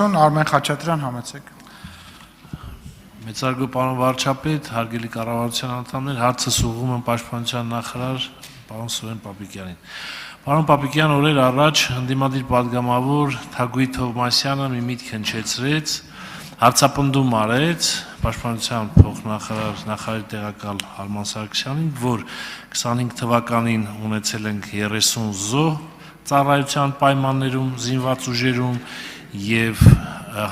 Արմեն Խաչատրյան, համեցեք։ Մեծարգո պարոն վարչապետ, հարգելի կառավարության անդամներ, հարցը ուղղում եմ պաշտպանության նախարար պարոն Սուրեն Պապիկյանին։ Պարոն Պապիկյան, օրեր առաջ ընդդիմադիր պատգամավոր Թագուհի Թովմասյանը մի միտք հնչեցրեց, հարցապնդում արեց պաշտպանության փոխնախարար նախարարի տեղակալ Արման Սարգսյանին, որ 25 թվականին ունեցել ենք 30 զոհ ծառայության պայմաններում զինված ուժերում եւ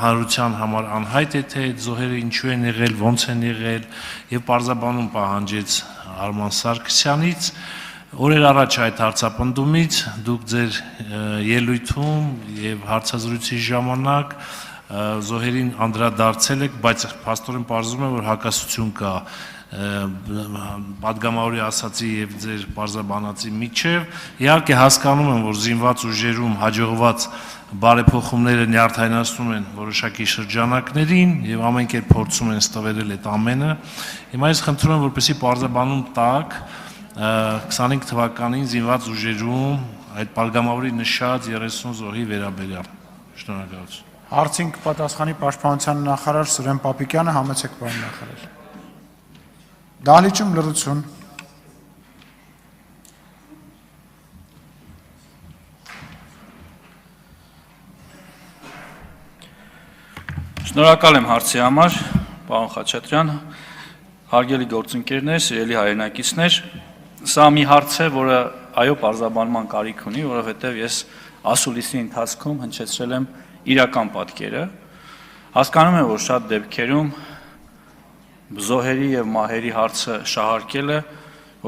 հանրության համար անհայտ է թե այդ զոհերը ինչու են եղել, ոնց են եղել եւ պարզաբանում պահանջեց Արման Սարգսյանից օրեր առաջ այդ հարցապնդումից դուք ձեր ելույթում եւ հարցազրույցի ժամանակ զոհերին անդրադարձել եք, բայց փաստորեն պարզվում է որ հակասություն կա պատգամավորի ասացի եւ ձեր պարզաբանացի միջև իհարկե հասկանում եմ որ զինված ուժերում հաջողված բարեփոխումները նյարդայնացնում են որոշակի շրջանակներին եւ ամեն կերպ փորձում են ստվերել այդ ամենը հիմա ես խնդրում եմ որպեսզի պարզաբանում տակ 25 թվականին զինված ուժերում այդ պատգամավորի նշած 30 զոհի վերաբերյալ շնորհակալություն Հարցին կպատասխանի պաշտպանության նախարար Սուրեն Պապիկյանը, համեցեք պարոն նախարար։ Դահլիճում լռություն։ Շնորհակալ եմ հարցի համար, պարոն Խաչատրյան, հարգելի գործընկերներ, սիրելի հայրենակիցներ, սա մի հարց է, որը այո պարզաբանման կարիք ունի, որովհետև ես ասուլիսի ընթացքում հնչեցրել եմ իրական պատկերը, հասկանում եմ, որ շատ դեպքերում զոհերի եւ մահերի հարցը շահարկելը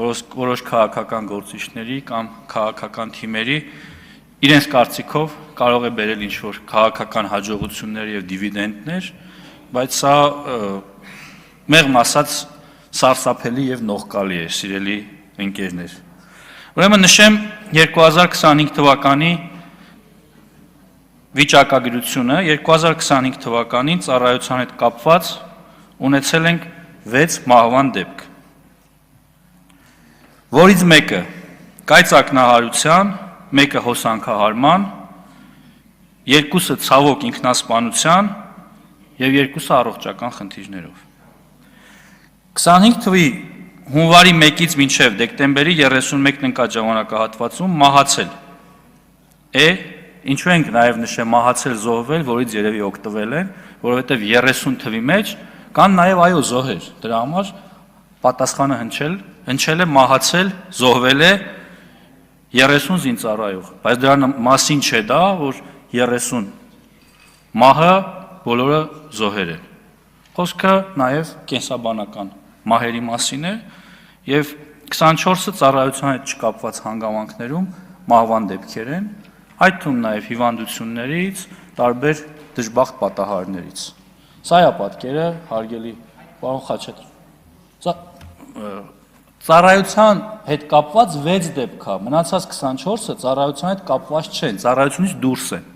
որոշ քաղաքական գործիչների կամ քաղաքական թիմերի իրենց կարծիքով կարող է բերել ինչ-որ քաղաքական հաջողություններ եւ դիվիդենդներ, բայց սա մեղմ ասած սարսափելի եւ նողկալի է, սիրելի ընկերներ։ Ուրեմն նշեմ 2025 թվականի վիճակագրությունը 2025 թվականին ծառայության հետ կապված ունեցել ենք 6 մահվան դեպք, որից մեկը կայծակնահարության, մեկը հոսանքահարման, երկուսը ցավոք ինքնասպանության եւ երկուսը առողջական խնդիրներով։ 25 թվականի հունվարի 1-ից մինչև դեկտեմբերի 31 ընկաժամանակահատվածում մահացել է Ինչու ենք նաև նշեմ մահացել զոհվել, որից երևի օգտվել են, որովհետև 30 թվի մեջ կան նաև այո զոհեր, դրա համար պատասխանը հնչել է մահացել, զոհվել է 30 զինծառայող, բայց դրա մասին չէ դա, որ 30 մահը բոլորը զոհեր են։ Խոսքը նաև կենսաբանական մահերի մասին է եւ 24-ը ծառայության հետ չկապված հանգամանքներում մահվան դեպքեր են Այդ թվում նաև հիվանդություններից, տարբեր դժբախտ պատահարներից։ Սա է պատկերը, հարգելի պարոն Խաչատրյան։ Ծառայության հետ կապված 6 դեպք կա, մնացած 24-ը ծառայության հետ կապված չեն, ծառայությունից դուրս են։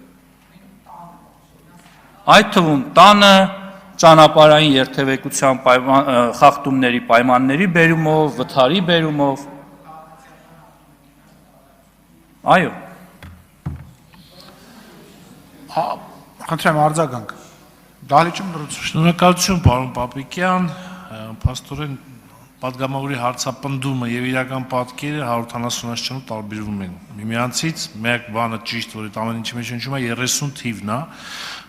Այդ թվում տանը ճանապարհային երթևեկության խախտումների պայմանների բերումով, վթարի բերումով։ Այո Խնդրեմ արձագանք։ Դահլիճում լռություն։ Շնորհակալություն պարոն Պապիկյան, փաստորեն պատգամավորի հարցապնդումը եւ իրական պատկերը 170-ից չնու տարբերվում են միմյանցից, մեկ բանը ճիշտ որ այդ ամեն ինչի մեջ հնչում է 30 թիվն է։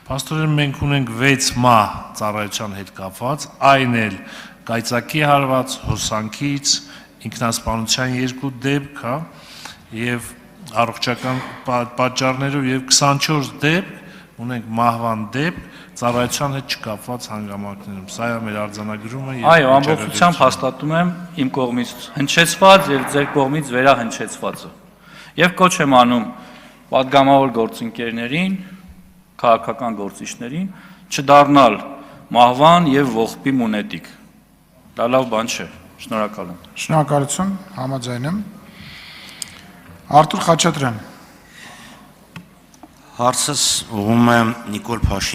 Փաստորեն մենք ունենք 6 մահ ծառայության հետ կապված, այն էլ կայծակի հարված, հոսանքից, ինքնասպանության 2 դեպք, հա, եւ առողջական պատճառներով եւ 24 դեպք ունենք մահվան դեպք ծառայության հետ չկապված հանգամանքներում։ Սա է մեր արձանագրումը եւ Այո, ամբողջությամբ հաստատում եմ իմ կողմից հնչեցված եւ ձեր կողմից վերահնչեցվածը։ Եվ կոչ եմ անում պատգամավոր գործընկերներին, քաղաքական գործիչներին չդառնալ մահվան եւ ողբի մունետիկ։ Դա լավ բան չէ։ Շնորհակալ եմ։ Շնորհակալություն, համաձայն եմ։ Արտուր Խաչատրյան Հարցս ուղղում է Նիկոլ Փաշինյանին